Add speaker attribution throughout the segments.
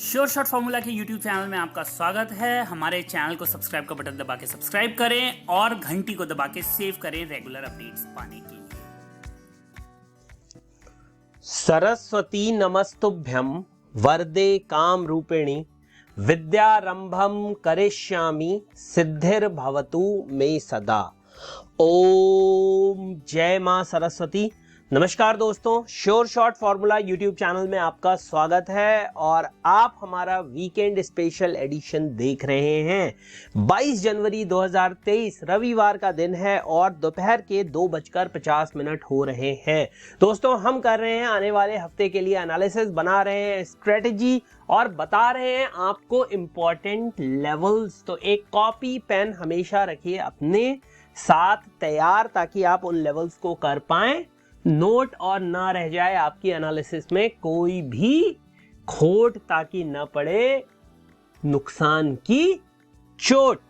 Speaker 1: Sure shot formula के YouTube channel में आपका स्वागत है। हमारे चैनल को सब्सक्राइब का बटन दबा के सब्सक्राइब करें और घंटी को दबा के सेव करें रेगुलर अपडेट्स पाने के लिए।
Speaker 2: सरस्वती नमस्तुभ्यं वरदे काम रूपिणी विद्यारंभम करिष्यामि सिद्धिर्भवतु मे सदा। ओम जय मां सरस्वती। नमस्कार दोस्तों, sure shot formula YouTube channel में आपका स्वागत है और आप हमारा वीकेंड स्पेशल एडिशन देख रहे हैं। 22 जनवरी 2023 रविवार का दिन है और दोपहर के 2:50 हो रहे हैं। दोस्तों, हम कर रहे हैं आने वाले हफ्ते के लिए एनालिसिस, बना रहे हैं स्ट्रेटेजी और बता रहे हैं आपको इंपॉर्टेंट लेवल्स। तो एक कॉपी पेन हमेशा रखिए अपने साथ तैयार, ताकि आप उन लेवल्स को कर पाएं, नोट और ना रह जाए आपकी एनालिसिस में कोई भी खोट, ताकि ना पड़े नुकसान की चोट।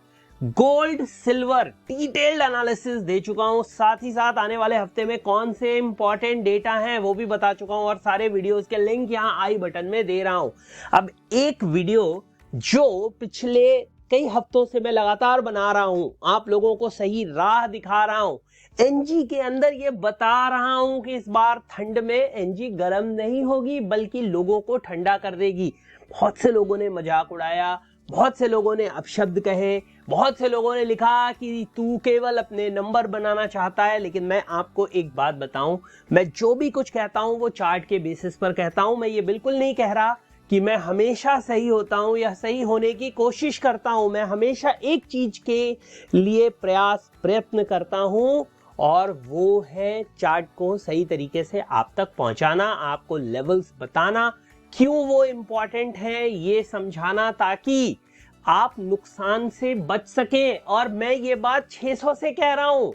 Speaker 2: गोल्ड सिल्वर डिटेल्ड एनालिसिस दे चुका हूं, साथ ही साथ आने वाले हफ्ते में कौन से इंपॉर्टेंट डेटा हैं वो भी बता चुका हूं और सारे वीडियोस के लिंक यहां आई बटन में दे रहा हूं। अब एक वीडियो जो पिछले कई हफ्तों से मैं लगातार बना रहा हूं, आप लोगों को सही राह दिखा रहा हूं, एनजी के अंदर ये बता रहा हूं कि इस बार ठंड में एनजी गर्म नहीं होगी बल्कि लोगों को ठंडा कर देगी। बहुत से लोगों ने मजाक उड़ाया, बहुत से लोगों ने अपशब्द कहे, बहुत से लोगों ने लिखा कि तू केवल अपने नंबर बनाना चाहता है। लेकिन मैं आपको एक बात बताऊं, मैं जो भी कुछ कहता हूं वो चार्ट के बेसिस पर कहता हूं। मैं ये बिल्कुल नहीं कह रहा कि मैं हमेशा सही होता हूं या सही होने की कोशिश करता हूं। मैं हमेशा एक चीज के लिए प्रयत्न करता हूं और वो है चार्ट को सही तरीके से आप तक पहुंचाना, आपको लेवल्स बताना, क्यों वो इंपॉर्टेंट है ये समझाना, ताकि आप नुकसान से बच सकें। और मैं ये बात 600 से कह रहा हूं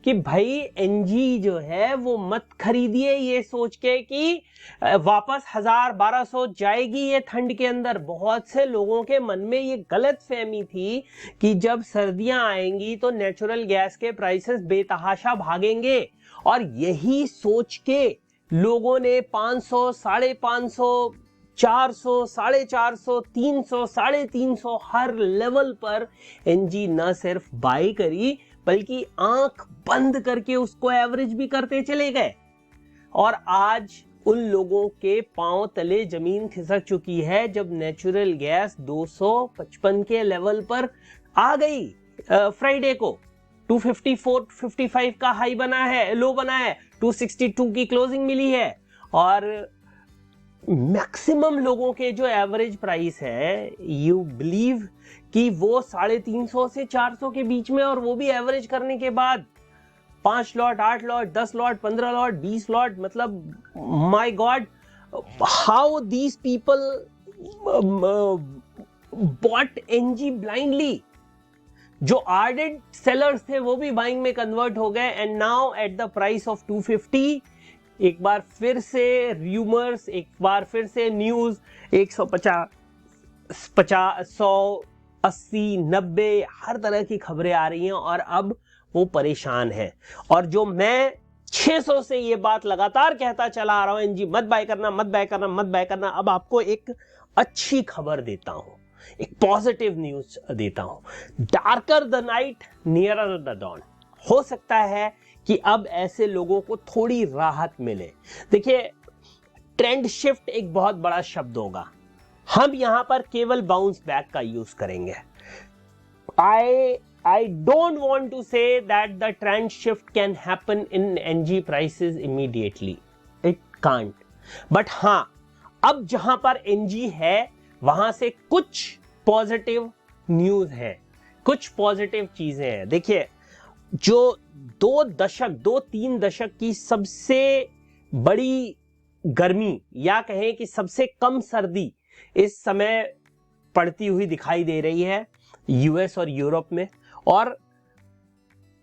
Speaker 2: कि भाई एनजी जो है वो मत खरीदिए ये सोच के कि वापस 1000-1200 जाएगी ये ठंड के अंदर। बहुत से लोगों के मन में ये गलत फहमी थी कि जब सर्दियां आएंगी तो नेचुरल गैस के प्राइसेस बेतहाशा भागेंगे, और यही सोच के लोगों ने 500, 550, 400, 450, 300, 350 हर लेवल पर एनजी न सिर्फ बाई करी बल्कि आंख बंद करके उसको एवरेज भी करते चले गए। और आज उन लोगों के पांव तले जमीन खिसक चुकी है जब नेचुरल गैस 255 के लेवल पर आ गई। फ्राइडे को 254-55 का हाई बना है, लो बना है, 262 की क्लोजिंग मिली है और मैक्सिमम लोगों के जो एवरेज प्राइस है, यू बिलीव कि वो 350 से 400 के बीच में, और वो भी एवरेज करने के बाद 5 lot, 8 lot, 10 lot, 15 lot, 20 lot. मतलब my God, how these people bought NG blindly. जो आर्डेंट सेलर्स थे वो भी बाइंग में कन्वर्ट हो गए and now at the price of 250। एक बार फिर से रूमर्स, एक बार फिर से न्यूज, 150, 180, 90 हर तरह की खबरें आ रही हैं और अब वो परेशान है। और जो मैं 600 से ये बात लगातार कहता चला आ रहा हूं, एनजी मत बाय करना, मत बाय करना, मत बाय करना, अब आपको एक अच्छी खबर देता हूं, एक पॉजिटिव न्यूज देता हूं। Darker the night nearer the dawn. हो सकता है कि अब ऐसे लोगों को थोड़ी राहत मिले। देखिए, ट्रेंड शिफ्ट एक बहुत बड़ा शब्द होगा, हम यहां पर केवल बाउंस बैक का यूज करेंगे। I don't want to say that the trend shift can happen in NG prices immediately. It can't. But हाँ, अब जहां पर NG है वहां से कुछ पॉजिटिव न्यूज है, कुछ पॉजिटिव चीजें हैं। देखिए, जो 2-3 दशक की सबसे बड़ी गर्मी या कहें कि सबसे कम सर्दी इस समय पड़ती हुई दिखाई दे रही है यूएस और यूरोप में, और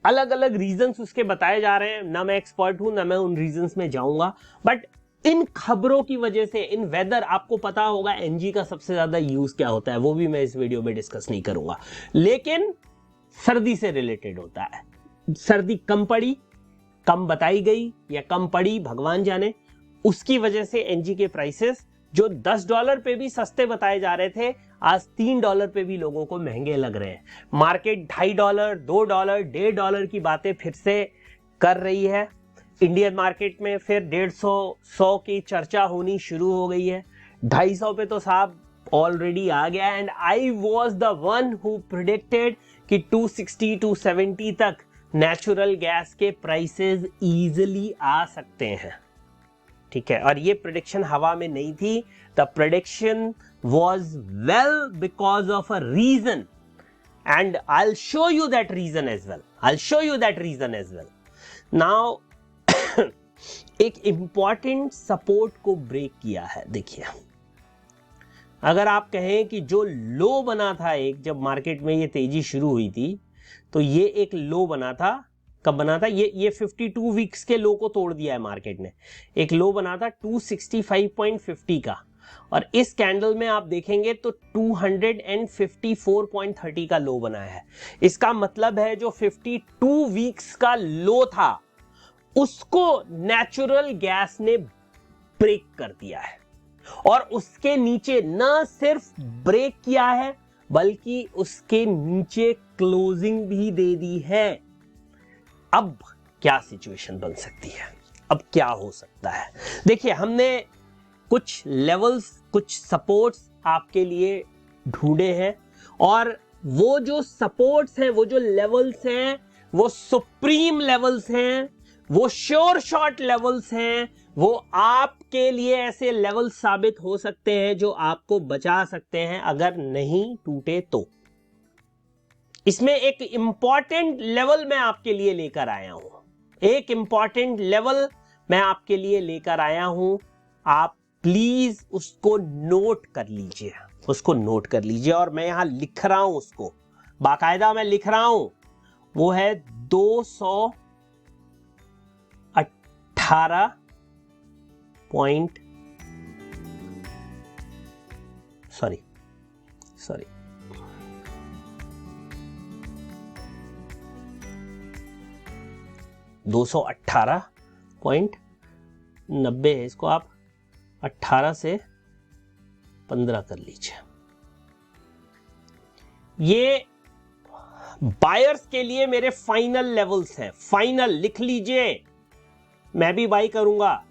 Speaker 2: अलग अलग रीजंस उसके बताए जा रहे हैं। ना मैं एक्सपर्ट हूं, ना मैं उन रीजंस में जाऊंगा, बट इन खबरों की वजह से, इन वेदर, आपको पता होगा एनजी का सबसे ज्यादा यूज क्या होता है, वो भी मैं इस वीडियो में डिस्कस नहीं करूंगा, लेकिन सर्दी से रिलेटेड होता है। सर्दी कम पड़ी, कम बताई गई या कम पड़ी, भगवान जाने, उसकी वजह से एनजी के प्राइसेस जो $10 पे भी सस्ते बताए जा रहे थे, आज $3 पे भी लोगों को महंगे लग रहे हैं। मार्केट $2.5, $2, $1.5 की बातें फिर से कर रही है। इंडियन मार्केट में फिर 150, 100 की चर्चा होनी शुरू हो गई है। 250 पे तो साहब ऑलरेडी आ गया। And I was the one who predicted कि 260, 270 तक नेचुरल गैस के प्राइसेस इजीली आ सकते हैं। ठीक है, और ये प्रेडिक्शन हवा में नहीं थी। The prediction was well because of a reason, and I will show you that reason as well. I will show you that reason as well. Now एक इंपॉर्टेंट सपोर्ट को ब्रेक किया है। देखिए, अगर आप कहें कि जो लो बना था एक, जब मार्केट में ये तेजी शुरू हुई थी, तो ये एक लो बना था। कब बना था? ये 52 वीक्स के लो को तोड़ दिया है मार्केट ने। एक लो बना था 265.50 का, और इस कैंडल में आप देखेंगे तो 254.30 का लो बना है। इसका मतलब है जो 52 वीक्स का लो था उसको नेचुरल गैस ने ब्रेक कर दिया है, और उसके नीचे न सिर्फ ब्रेक किया है बल्कि उसके नीचे क्लोजिंग भी दे दी है। अब क्या सिचुएशन बन सकती है? अब क्या हो सकता है? देखिए, हमने कुछ लेवल्स, कुछ सपोर्ट्स आपके लिए ढूंढे हैं, और वो जो सपोर्ट्स हैं, वो जो लेवल्स हैं, वो सुप्रीम लेवल्स हैं, वो श्योर शॉट लेवल्स हैं। वो आपके लिए ऐसे लेवल साबित हो सकते हैं जो आपको बचा सकते हैं अगर नहीं टूटे तो। इसमें एक इंपॉर्टेंट लेवल मैं आपके लिए लेकर आया हूं। एक इंपॉर्टेंट लेवल मैं आपके लिए लेकर आया हूं। आप प्लीज उसको नोट कर लीजिए, उसको नोट कर लीजिए। और मैं यहां लिख रहा हूं, उसको बाकायदा मैं लिख रहा हूं। वो है 218 पॉइंट, सॉरी 218.90 है। इसको आप 18 से 15 कर लीजिए। ये बायर्स के लिए मेरे फाइनल लेवल्स हैं। फाइनल लिख लीजिए। मैं भी बाई करूंगा,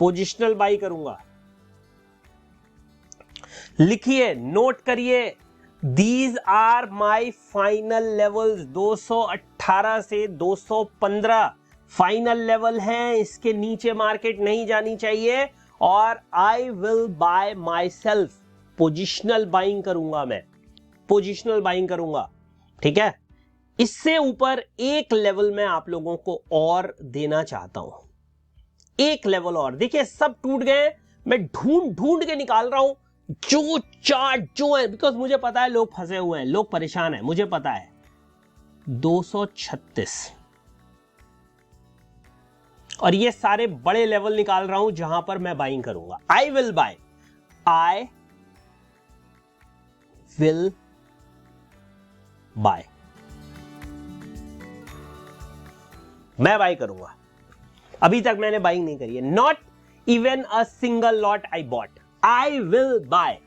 Speaker 2: पोजिशनल बाई करूंगा। लिखिए, नोट करिए, these are my final levels. 218 से 215 फाइनल लेवल हैं। इसके नीचे मार्केट नहीं जानी चाहिए, और आई will bye my self. Positional buying करूंगा, मैं पोजिशनल बाइंग करूंगा। ठीक है, इससे ऊपर एक लेवल मैं आप लोगों को और देना चाहता हूं, एक लेवल और। देखिए, सब टूट गए, मैं ढूंढ के निकाल रहा हूं जो चार्ट जो है, बिकॉज मुझे पता है लोग फंसे हुए हैं, लोग परेशान हैं, मुझे पता है। 236, और ये सारे बड़े लेवल निकाल रहा हूं जहां पर मैं बाइंग करूंगा। आई will bye, I will bye, मैं बाई करूंगा। अभी तक मैंने बाइंग नहीं करी है, not even a single lot I bought. I will bye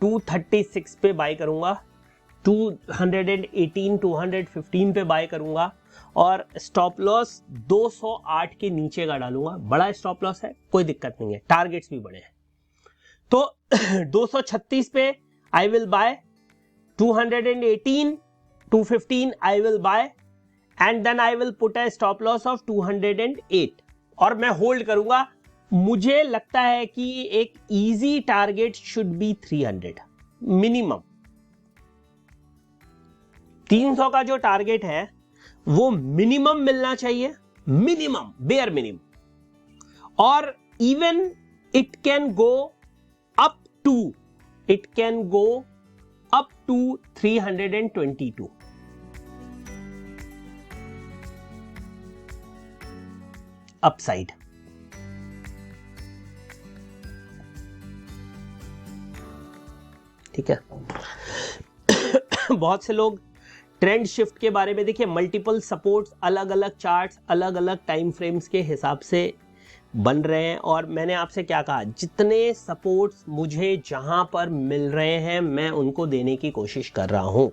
Speaker 2: 236 पे बाय करूंगा, 218, 215 पे बाय करूंगा, और स्टॉप लॉस 208 के नीचे का डालूंगा। बड़ा स्टॉप लॉस है, कोई दिक्कत नहीं है, टारगेट्स भी बड़े हैं। तो 236 पे I will buy, 218, 215 I will buy, and then I will put a stop loss of 208, और मैं होल्ड करूंगा। मुझे लगता है कि एक easy target should be 300 minimum. 300 का जो टारगेट है वो मिनिमम मिलना चाहिए, मिनिमम, बेयर मिनिमम। और even it can go up to 322 upside. ठीक है। बहुत से लोग ट्रेंड शिफ्ट के बारे में, देखिए, मल्टीपल सपोर्ट्स, अलग अलग चार्ट्स, अलग अलग टाइम फ्रेम्स के हिसाब से बन रहे हैं। और मैंने आपसे क्या कहा, जितने सपोर्ट्स मुझे जहां पर मिल रहे हैं मैं उनको देने की कोशिश कर रहा हूं।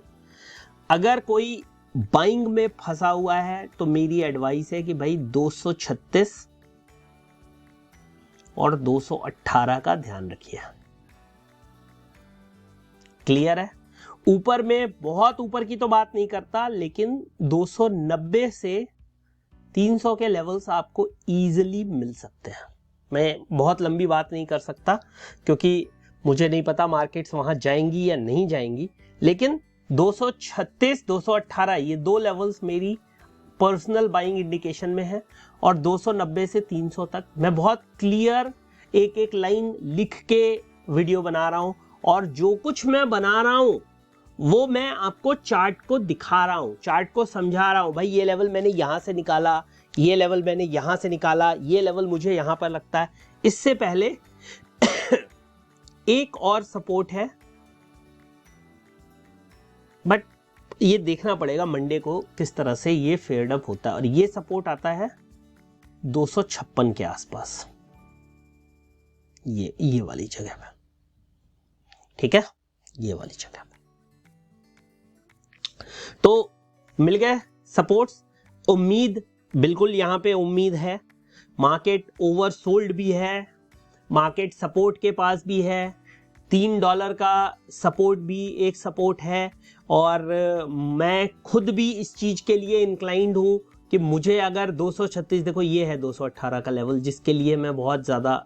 Speaker 2: अगर कोई बाइंग में फंसा हुआ है तो मेरी एडवाइस है कि भाई 236 और 218 का ध्यान रखिए। क्लियर है? ऊपर में बहुत ऊपर की तो बात नहीं करता, लेकिन 290 से 300 के लेवल्स आपको इजीली मिल सकते हैं। मैं बहुत लंबी बात नहीं कर सकता क्योंकि मुझे नहीं पता मार्केट्स वहां जाएंगी या नहीं जाएंगी, लेकिन 236 218 ये दो लेवल्स मेरी पर्सनल बाइंग इंडिकेशन में है। और 290 से 300 तक मैं बहुत क्लियर एक एक लाइन लिख के वीडियो बना रहा हूं, और जो कुछ मैं बना रहा हूं वो मैं आपको चार्ट को दिखा रहा हूं, चार्ट को समझा रहा हूं। भाई ये लेवल मैंने यहां से निकाला, ये लेवल मैंने यहां से निकाला, ये लेवल मुझे यहां पर लगता है। इससे पहले एक और सपोर्ट है, बट ये देखना पड़ेगा मंडे को किस तरह से ये फेयर्ड अप होता है। और ये सपोर्ट आता है 256 के आसपास, ये वाली जगह पे, ठीक है, ये वाली जगह पे। तो मिल गए सपोर्ट्स। उम्मीद बिल्कुल यहां पे उम्मीद है, मार्केट ओवरसोल्ड भी है, मार्केट सपोर्ट के पास भी है, $3 का सपोर्ट भी एक सपोर्ट है। और मैं खुद भी इस चीज के लिए इंक्लाइंड हूं कि मुझे अगर 236, देखो ये है 218 का लेवल, जिसके लिए मैं बहुत ज्यादा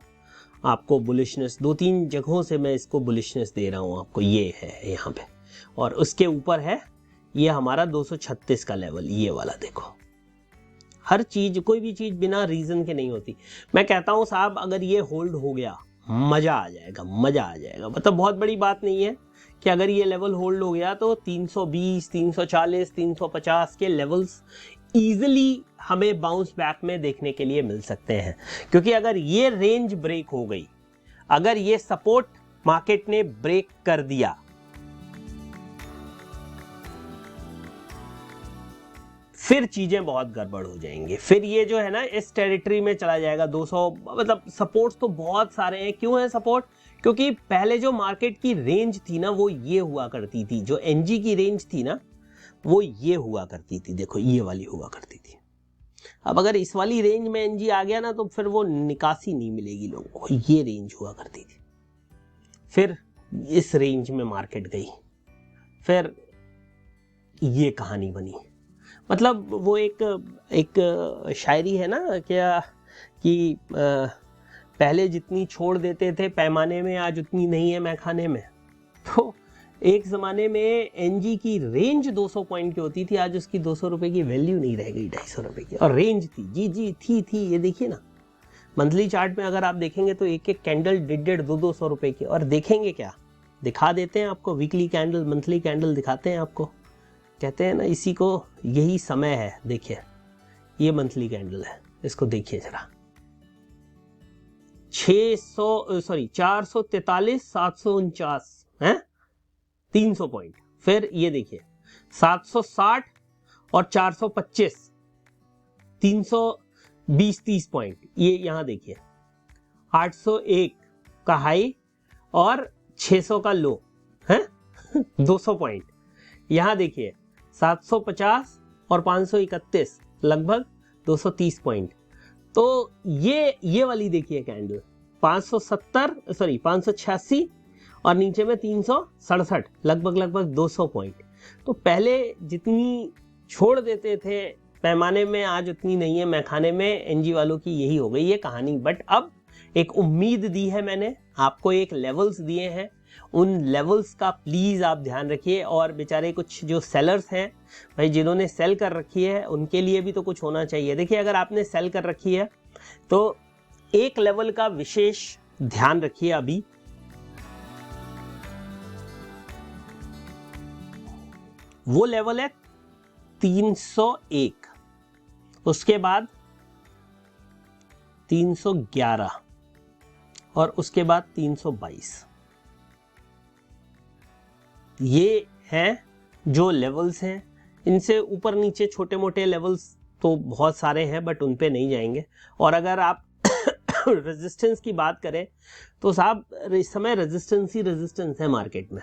Speaker 2: आपको बुलिशनेस, 2-3 जगहों से मैं इसको बुलिशनेस दे रहा हूं आपको, ये है यहाँ पे। और उसके ऊपर है ये हमारा 236 का लेवल, ये वाला देखो। हर चीज, कोई भी चीज बिना रीजन के नहीं होती। मैं कहता हूं साहब अगर ये होल्ड हो गया मजा आ जाएगा, मजा आ जाएगा। मतलब बहुत बड़ी बात नहीं है कि अगर ये लेवल होल्ड हो गया तो 320, 340, 350 के लेवल्स इजीली हमें बाउंस बैक में देखने के लिए मिल सकते हैं। क्योंकि अगर ये रेंज ब्रेक हो गई, अगर ये सपोर्ट मार्केट ने ब्रेक कर दिया, फिर चीजें बहुत गड़बड़ हो जाएंगी। फिर ये जो है ना इस टेरिटरी में चला जाएगा 200। मतलब सपोर्ट्स तो बहुत सारे हैं। क्यों है सपोर्ट? क्योंकि पहले जो मार्केट की रेंज थी ना वो ये हुआ करती थी, जो एनजी की रेंज थी ना वो ये हुआ करती थी, देखो ये वाली हुआ करती थी। अब अगर इस वाली रेंज में एनजी आ गया ना तो फिर वो निकासी नहीं मिलेगी लोगों को। ये रेंज हुआ करती थी, फिर इस रेंज में मार्केट गई, फिर ये कहानी बनी। मतलब वो एक शायरी है ना क्या कि पहले जितनी छोड़ देते थे पैमाने में, आज उतनी नहीं है मैखाने में। तो एक ज़माने में एनजी की रेंज 200 पॉइंट की होती थी, आज उसकी 200 रुपए की वैल्यू नहीं रह गई, 250 रुपए की। और रेंज थी, जी थी। ये देखिए ना मंथली चार्ट में अगर आप देखेंगे तो एक एक कैंडल 150, 200 रुपए की। और देखेंगे क्या, दिखा देते हैं आपको, वीकली कैंडल, मंथली कैंडल दिखाते हैं आपको। कहते हैं ना इसी को, यही समय है। देखिए ये मंथली कैंडल है, इसको देखिए जरा, 443, 749 है, 300 पॉइंट। फिर ये देखिए 760 और 425, 320-30 पॉइंट। ये यहां देखिए 801 का हाई और 600 का लो है 200 पॉइंट। यहां देखिए 750 और 531, लगभग 230 पॉइंट। तो ये वाली देखिए कैंडल 586 और नीचे में 367, लगभग 200 पॉइंट। तो पहले जितनी छोड़ देते थे पैमाने में, आज उतनी नहीं है मैखाने में। एनजी वालों की यही हो गई ये कहानी। बट अब एक उम्मीद दी है मैंने आपको, एक लेवल्स दिए हैं, उन लेवल्स का प्लीज आप ध्यान रखिए। और बेचारे कुछ जो सेलर्स हैं भाई, जिन्होंने सेल कर रखी है, उनके लिए भी तो कुछ होना चाहिए। देखिए अगर आपने सेल कर रखी है तो एक लेवल का विशेष ध्यान रखिए। अभी वो लेवल है 301, उसके बाद 311 और उसके बाद 322। ये हैं जो लेवल्स हैं। इनसे ऊपर नीचे छोटे मोटे लेवल्स तो बहुत सारे हैं, बट उन पे नहीं जाएंगे। और अगर आप रेजिस्टेंस की बात करें तो साहब इस समय रेजिस्टेंस ही रेजिस्टेंस है मार्केट में,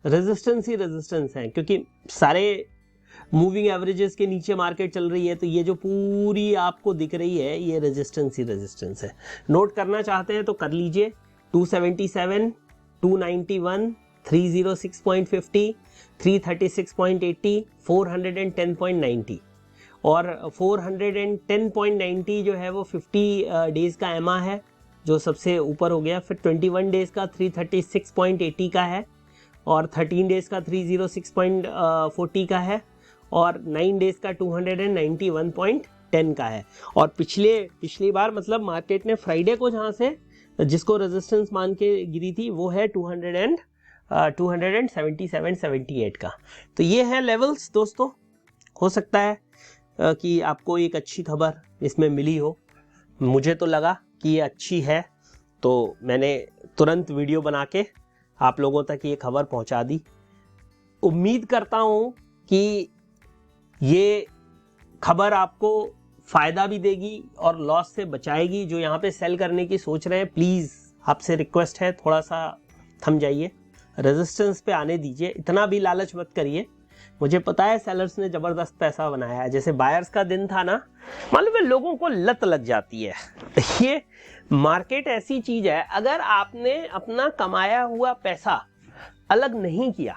Speaker 2: रेजिस्टेंस ही रेजिस्टेंस है, क्योंकि सारे मूविंग एवरेजेस के नीचे मार्केट चल रही है, तो ये जो पूरी आपको दिख रही है ये रेजिस्टेंस ही रेजिस्टेंस है। नोट करना चाहते हैं तो कर लीजिए 277, 291, 306.50, 336.80, 410.90 और 410.90 जो है वो 50 डेज का एमा है जो सबसे ऊपर हो गया। फिर 21 डेज का 336.80 का है और 13 डेज का 306.40 का है और 9 डेज का 291.10 का है। और पिछली बार मतलब मार्केट ने फ्राइडे को जहां से जिसको रेजिस्टेंस मान के गिरी थी वो है 277-78 का। तो ये है लेवल्स दोस्तों। हो सकता है कि आपको एक अच्छी खबर इसमें मिली हो, मुझे तो लगा कि ये अच्छी है, तो मैंने तुरंत वीडियो बना के आप लोगों तक ये खबर पहुंचा दी। उम्मीद करता हूं कि ये खबर आपको फायदा भी देगी और लॉस से बचाएगी। जो यहाँ पे सेल करने की सोच रहे हैं, प्लीज आपसे रिक्वेस्ट है थोड़ा सा थम जाइए, रेजिस्टेंस पे आने दीजिए, इतना भी लालच मत करिए। मुझे पता है सेलर्स ने जबरदस्त पैसा बनाया है, जैसे बायर्स का दिन था ना, मालूम है लोगों को लत लग जाती है। ये मार्केट ऐसी चीज है, अगर आपने अपना कमाया हुआ पैसा अलग नहीं किया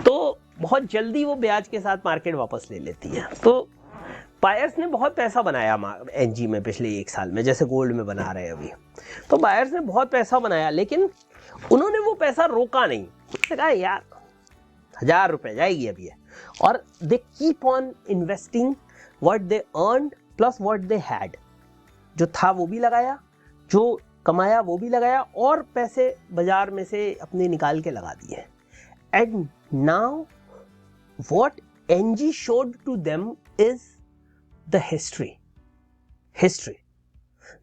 Speaker 2: तो बहुत जल्दी वो ब्याज के साथ मार्केट वापस ले लेती है। तो बायर्स ने बहुत पैसा बनाया एनजी में पिछले 1 साल में, जैसे गोल्ड में बना रहे हैं अभी। तो बायर्स ने बहुत पैसा बनाया, लेकिन उन्होंने वो पैसा रोका नहीं। कहा यार 1000 रुपए जाएगी अभी है, और they keep on investing what they earned plus what they had. जो था वो भी लगाया, जो कमाया वो भी लगाया, और पैसे बाजार में से अपने निकाल के लगा दिए। And now what NG showed to them is the history.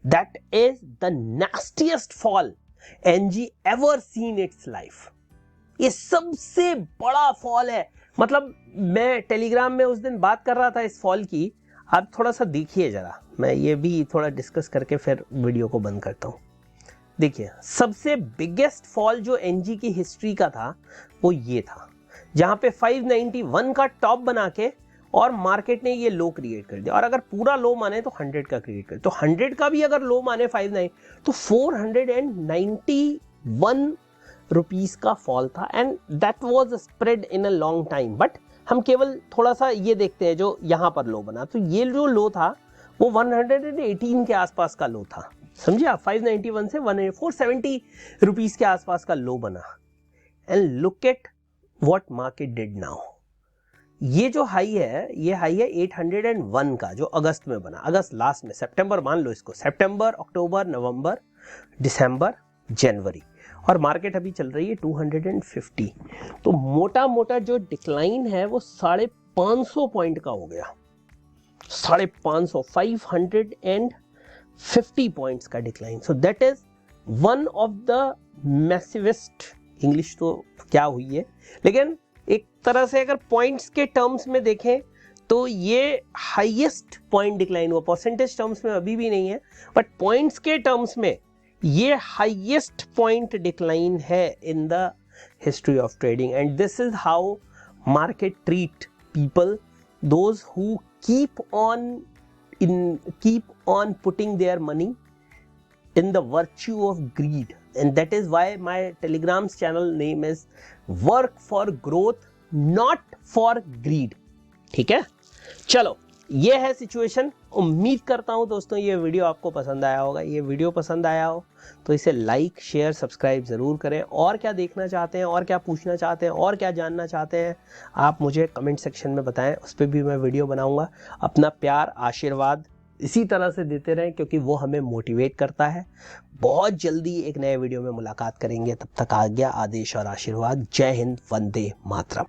Speaker 2: That is the nastiest fall NG ever seen its life. ये सबसे बड़ा फॉल है। मतलब मैं टेलीग्राम में उस दिन बात कर रहा था इस फॉल की, आप थोड़ा सा देखिए जरा, मैं ये भी थोड़ा डिस्कस करके फिर वीडियो को बंद करता हूँ। देखिए सबसे बिगेस्ट फॉल जो एनजी की हिस्ट्री का था वो ये था, जहां पे 591 का टॉप बना के और मार्केट ने ये लो क्रिएट कर दिया। और अगर पूरा लो माने तो 100 का क्रिएट कर, तो 100 का भी अगर लो माने 59 तो 491 रुपीस का फॉल था। And that was spread in a long time, but हम केवल थोड़ा सा ये देखते हैं जो यहां पर लो बना। तो ये जो लो था वो 118 के आसपास का लो था, समझिए आप। 591 से 470 रुपीस के आसपास का लो बना। And look at what market did now. ये जो हाई है, ये हाई है 801 का जो अगस्त में बना, अगस्त लास्ट में, सितंबर मान लो इसको, सितंबर, अक्टूबर, नवंबर, दिसंबर, जनवरी, और मार्केट अभी चल रही है 250। तो मोटा मोटा जो डिक्लाइन है वो 550 पॉइंट का हो गया, 550, 550 पॉइंट्स का decline. So that is one of the massivest, English तो क्या हुई है, लेकिन एक तरह से अगर पॉइंट्स के टर्म्स में देखें तो ये हाईएस्ट पॉइंट डिक्लाइन हुआ। परसेंटेज टर्म्स में अभी भी नहीं है, बट पॉइंट्स के टर्म्स में ये हाईएस्ट पॉइंट डिक्लाइन है in the history of trading. And this is how market treat people, those who keep on putting their money in the virtue of greed. And that is why my Telegram's channel name is Work for Growth, Not for Greed. ठीक है, चलो ये है situation. उम्मीद करता हूं दोस्तों ये वीडियो आपको पसंद आया होगा। ये वीडियो पसंद आया हो तो इसे लाइक, शेयर, सब्सक्राइब जरूर करें। और क्या देखना चाहते हैं, और क्या पूछना चाहते हैं, और क्या जानना चाहते हैं, आप मुझे कमेंट सेक्शन में बताएं, उस पर भी मैं वीडियो बनाऊंगा। अपना प्यार, आशीर्वाद इसी तरह से देते रहें, क्योंकि वो हमें मोटिवेट करता है। बहुत जल्दी एक नए वीडियो में मुलाकात करेंगे, तब तक आज्ञा, आदेश और आशीर्वाद। जय हिंद, वंदे मातरम।